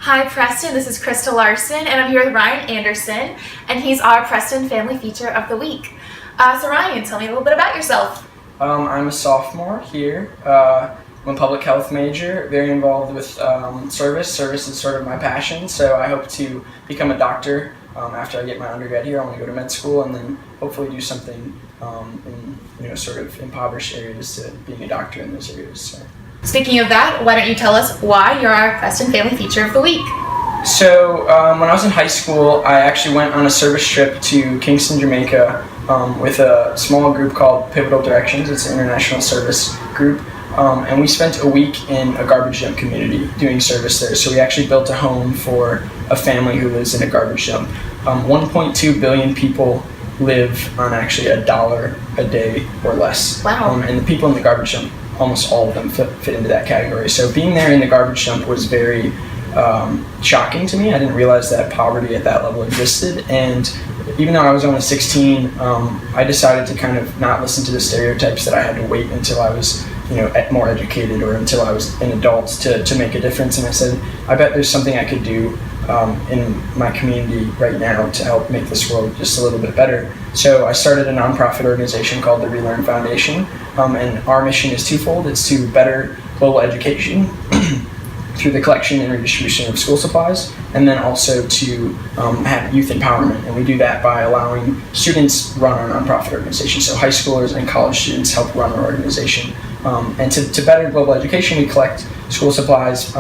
Hi Preston, this is Krista Larson and I'm here with Ryan Anderson and he's our Preston Family Feature of the Week. So Ryan, tell me a little bit about yourself. I'm a sophomore here. I'm a public health major, very involved with service. Service is sort of my passion, so I hope to become a doctor after I get my undergrad here. I want to go to med school and then hopefully do something in sort of impoverished areas to being a doctor in those areas. So. Speaking of that, why don't you tell us why you're our Preston Family Feature of the Week? So when I was in high school, I actually went on a service trip to Kingston, Jamaica with a small group called Pivotal Directions. It's an international service group. And we spent a week in a garbage dump community doing service there. So we actually built a home for a family who lives in a garbage dump. 1.2 billion people live on actually $1 a day or less. Wow. And the people in the garbage dump, almost all of them fit into that category. So being there in the garbage dump was very shocking to me. I didn't realize that poverty at that level existed. And even though I was only 16, I decided to kind of not listen to the stereotypes that I had to wait until I was more educated or until I was an adult to make a difference. And I said, I bet there's something I could do in my community right now to help make this world just a little bit better. So I started a nonprofit organization called the Relearn Foundation, and our mission is twofold. It's to better global education through the collection and redistribution of school supplies, and then also to have youth empowerment. And we do that by allowing students run our nonprofit organization. So high schoolers and college students help run our organization. And to better global education, we collect school supplies.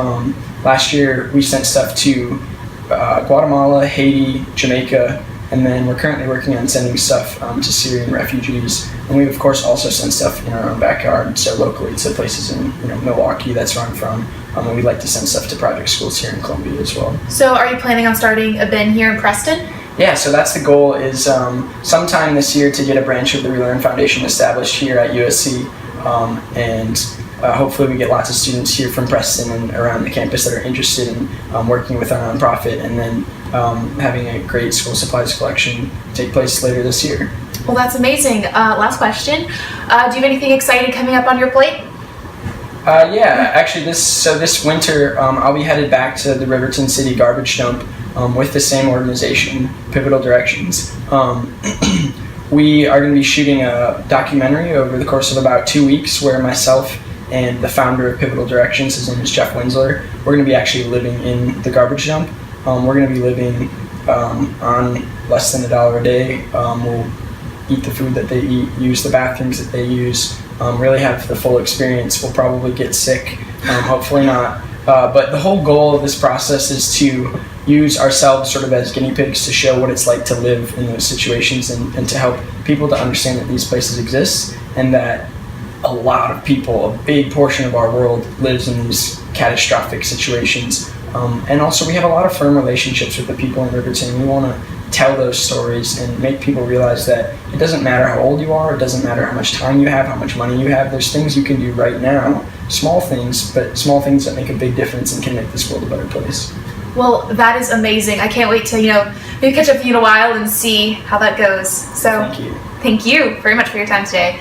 Last year, we sent stuff to Guatemala, Haiti, Jamaica, and then we're currently working on sending stuff to Syrian refugees. And we, of course, also send stuff in our own backyard, so locally to places in Milwaukee, that's where I'm from. And we'd like to send stuff to project schools here in Columbia as well. So are you planning on starting a bin here in Preston? Yeah, so that's the goal, is sometime this year to get a branch of the Relearn Foundation established here at USC. And hopefully we get lots of students here from Preston and around the campus that are interested in working with our nonprofit, and then having a great school supplies collection take place later this year. Well, that's amazing. Last question. Do you have anything exciting coming up on your plate? Yeah, actually this winter I'll be headed back to the Riverton City garbage dump with the same organization, Pivotal Directions. We are going to be shooting a documentary over the course of about 2 weeks where myself and the founder of Pivotal Directions, his name is Jeff Winsler, we're going to be actually living in the garbage dump. We're going to be living on less than $1 a day. We'll eat the food that they eat, use the bathrooms that they use, really have the full experience. We'll probably get sick, hopefully not. But the whole goal of this process is to use ourselves sort of as guinea pigs to show what it's like to live in those situations, and to help people to understand that these places exist and that a lot of people, a big portion of our world, lives in these catastrophic situations. And also we have a lot of firm relationships with the people in Riverton. We want to tell those stories and make people realize that it doesn't matter how old you are, it doesn't matter how much time you have, how much money you have. There's things you can do right now, small things, but small things that make a big difference and can make this world a better place. Well, that is amazing. I can't wait to, maybe catch up with you in a while and see how that goes. So thank you very much for your time today.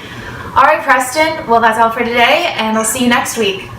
All right, Preston. Well, that's all for today, and I'll see you next week.